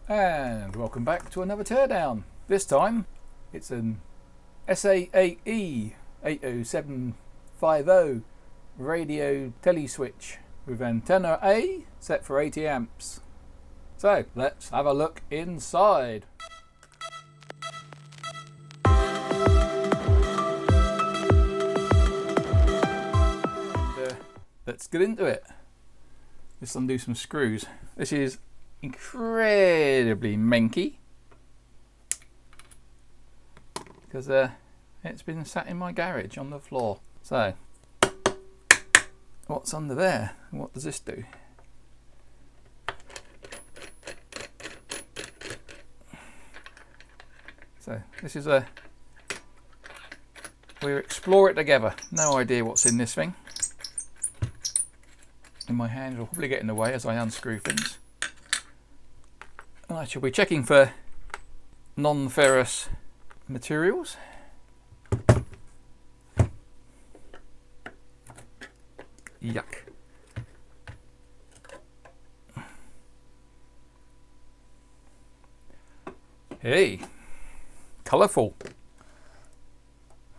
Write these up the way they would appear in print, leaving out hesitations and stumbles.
And welcome back to another teardown. This time it's an SA8E 80750 radio teleswitch with antenna A set for 80 amps. So let's have a look inside. And, let's get into it. Let's undo some screws. This is incredibly manky because it's been sat in my garage on the floor. So what's under there? What does this do? So this is we'll explore it together. No idea what's in this thing. In my hand will probably get in the way as I unscrew things. And I shall be checking for non-ferrous materials. Yuck. Hey, colourful.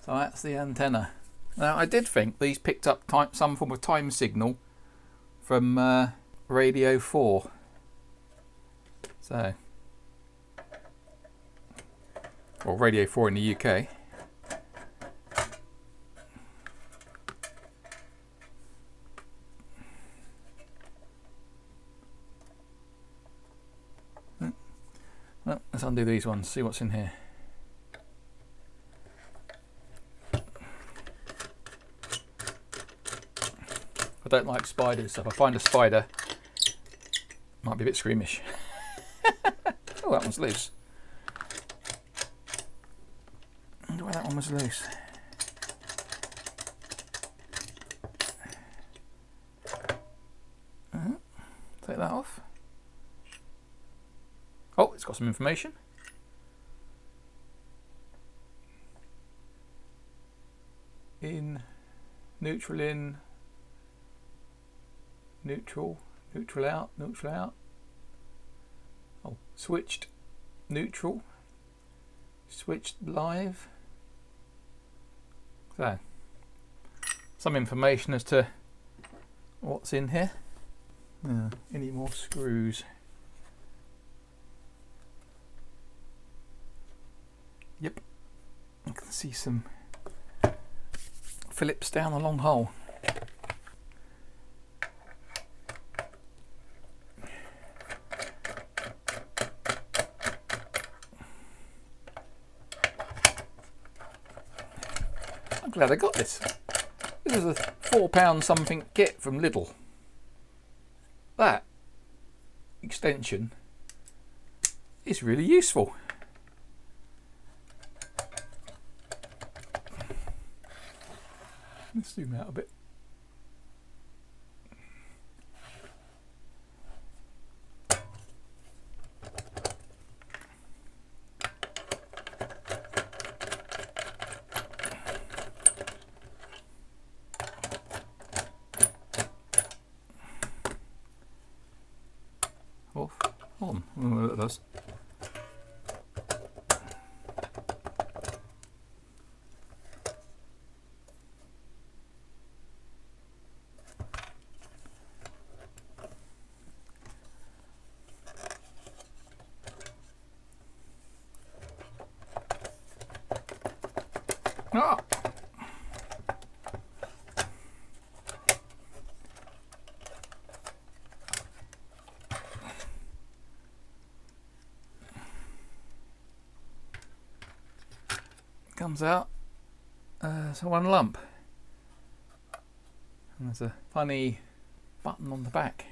So that's the antenna. Now I did think these picked up some form of time signal from Radio 4. So, or Radio 4 in the UK. Well, let's undo these ones, see what's in here. I don't like spiders, so if I find a spider, it might be a bit squeamish. Oh, that one's loose. I wonder why that one was loose. Take that off. Oh, it's got some information. In, neutral in, neutral out, neutral out. Oh, switched neutral, switched live. So, some information as to what's in here. Any more screws? Yep, I can see some Phillips down a long hole. I'm glad I got this. This is a £4 something kit from Lidl. That extension is really useful. Let's zoom out a bit. Off, on, oh, that does. Ah. Comes out so one lump, and there's a funny button on the back.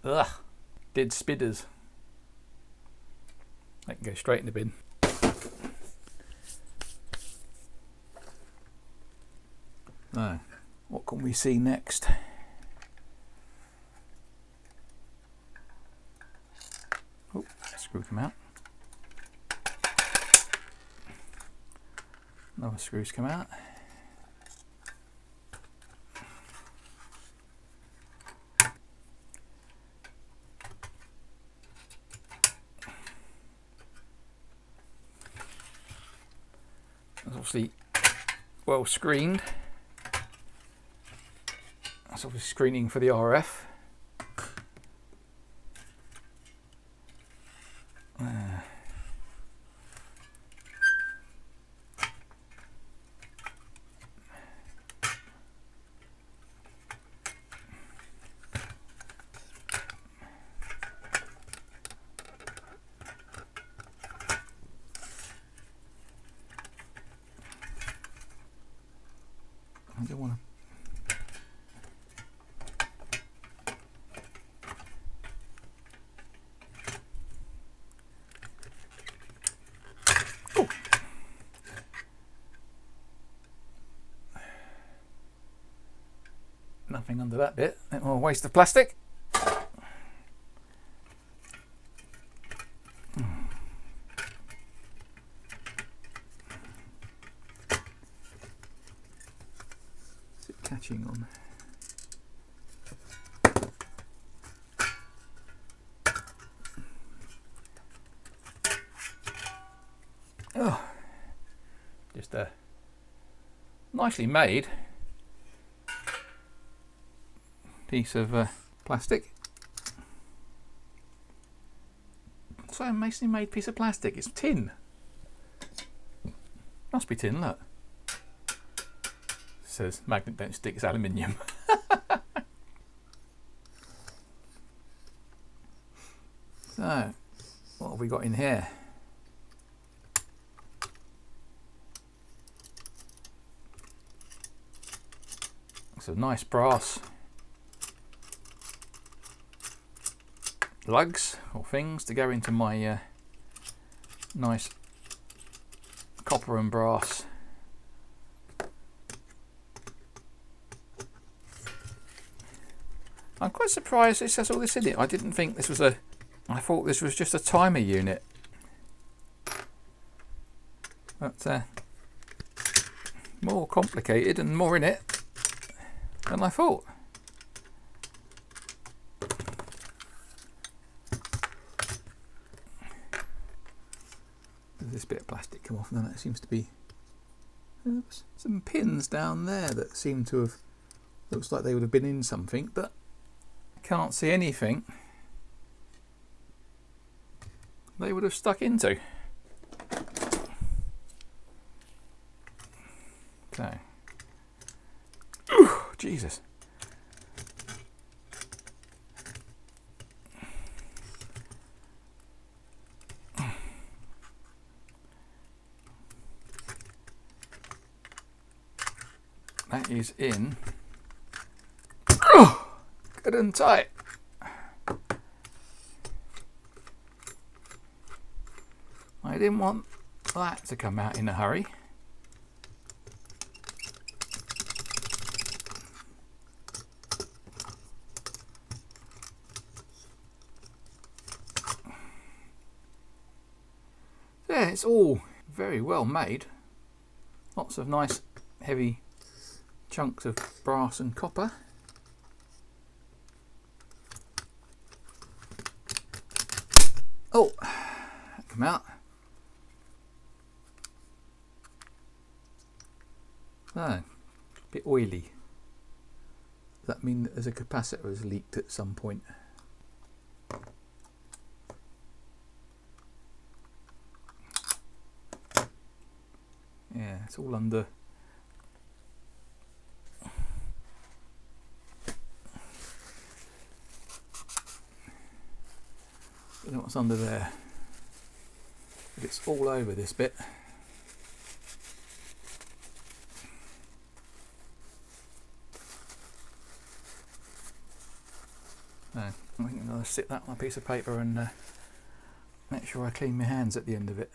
Ugh, dead spidders. That can go straight in the bin. Now, what can we see next? Oh, screw come out. Another screws come out. obviously well screened. That's obviously screening for the RF. I don't want to. Nothing under that bit. A bit more waste of plastic. Is it catching on? Oh, just a nicely made piece of plastic. So a nicely made piece of plastic. It's tin. Must be tin, look. It says magnet don't stick, it's aluminium. So, what have we got in here? Some nice brass lugs or things to go into my nice copper and brass I'm quite surprised this has all this in it. I didn't think this was I thought this was just a timer unit, but more complicated and more in it than I thought. Does this bit of plastic come off? No, it seems to be some pins down there that seem to have, looks like they would have been in something, but I can't see anything they would have stuck into. So, Jesus. That is in. Good and tight. I didn't want that to come out in a hurry. Yeah, it's all very well made. Lots of nice heavy chunks of brass and copper. Oh, that come out. Oh, a bit oily. Does that mean that there's a capacitor has leaked at some point? Yeah, it's all under. I don't know what's under there, but it's all over this bit. No, I think I'm going to stick that on a piece of paper and make sure I clean my hands at the end of it.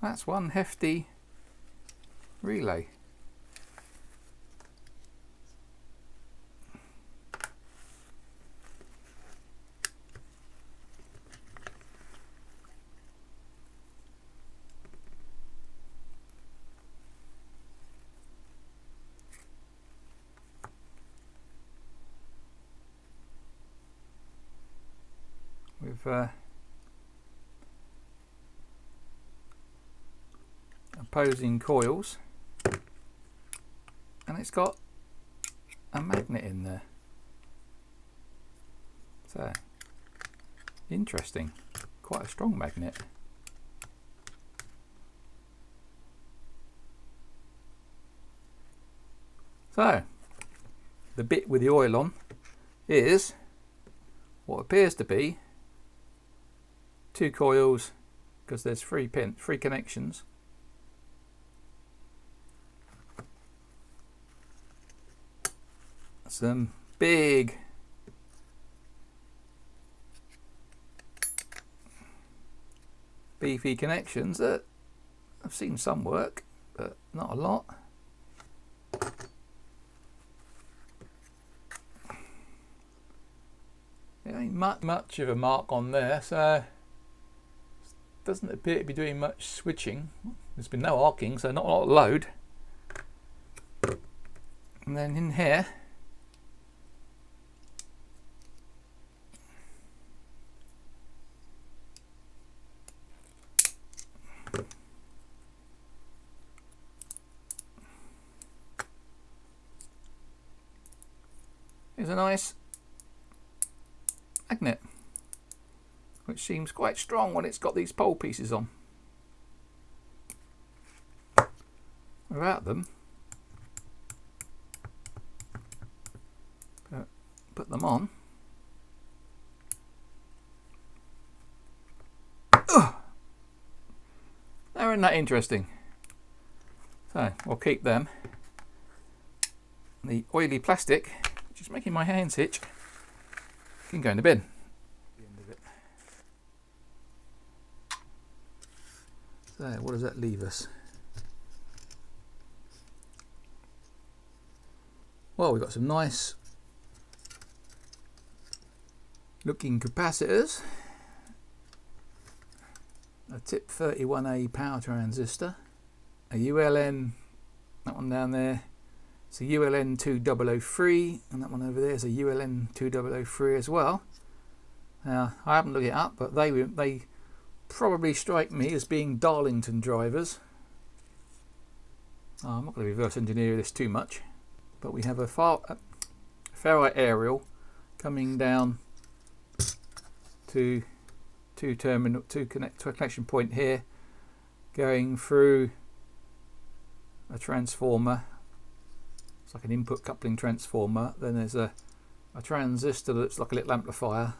That's one hefty relay. With opposing coils, and it's got a magnet in there. So interesting, quite a strong magnet. So the bit with the oil on is what appears to be 2 coils, because there's 3 connections. Some big beefy connections that I've seen some work, but not a lot. There ain't much of a mark on there, so doesn't appear to be doing much switching. There's been no arcing, so not a lot of load. And then in here, is a nice magnet, which seems quite strong when it's got these pole pieces on. Without them, put them on. Ugh. They're not interesting. So we'll keep them. The oily plastic, which is making my hands itch, can go in the bin. So what does that leave us? Well, we've got some nice looking capacitors, a tip 31A power transistor, a ULN, that one down there, it's a ULN 2003, and that one over there is a ULN 2003 as well. Now, I haven't looked it up, but they probably strike me as being Darlington drivers. I'm not going to reverse engineer this too much, but we have a ferrite aerial coming down to a connection point here, going through a transformer. It's like an input coupling transformer. Then there's a transistor that looks like a little amplifier,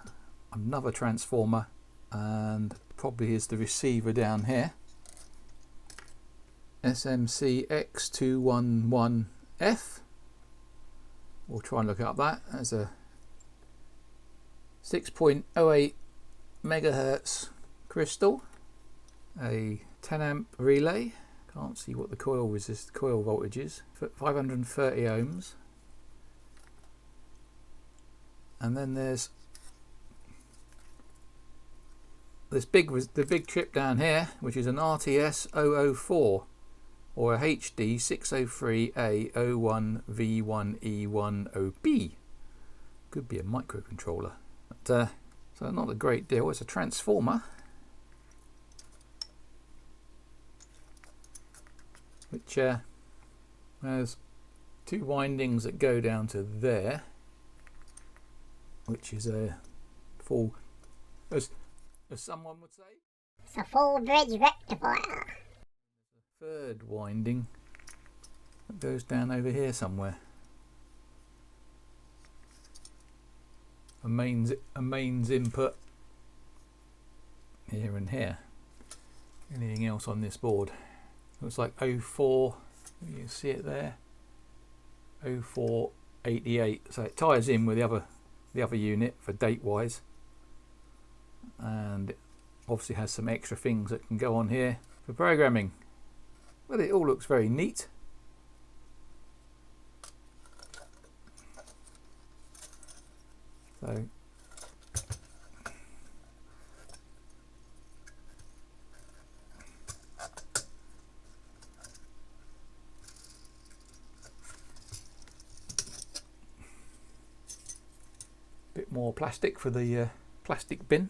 another transformer, and probably is the receiver down here. SMC X211F. We'll try and look up that. That's a 6.08 megahertz crystal, a 10 amp relay. Can't see what the coil voltage is. 530 ohms. And then there's the big chip down here, which is an RTS 004 or a HD 603A01V1E10B. Could be a microcontroller. But, so not a great deal. It's a transformer, which has 2 windings that go down to there, which is a full, as someone would say, it's a full bridge rectifier. A 3rd winding that goes down over here somewhere. A mains input here and here. Anything else on this board? Looks like 04. You can see it there. 0488. So it ties in with the other unit for date wise, and it obviously has some extra things that can go on here. for programming. Well, it all looks very neat. So bit more plastic for the plastic bin.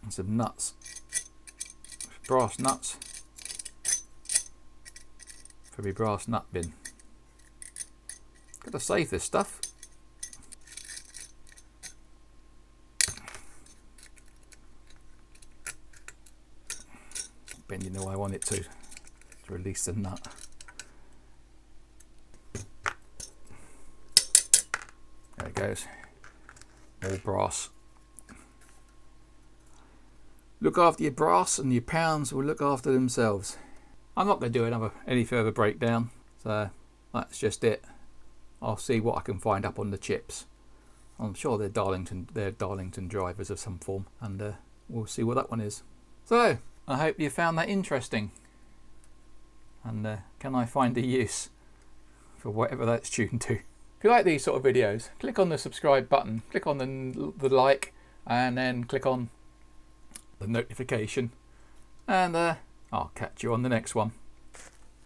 And some nuts, brass nuts for my brass nut bin. Gotta save this stuff. Bending the way I want it to release the nut. There it goes. All brass. Look after your brass and your pounds will look after themselves. I'm not going to do any further breakdown, so that's just it. I'll see what I can find up on the chips. I'm sure they're Darlington drivers of some form, and we'll see what that one is. So I hope you found that interesting, and can I find a use for whatever that's tuned to. If you like these sort of videos, click on the subscribe button, click on the like, and then click on the notification, and I'll catch you on the next one.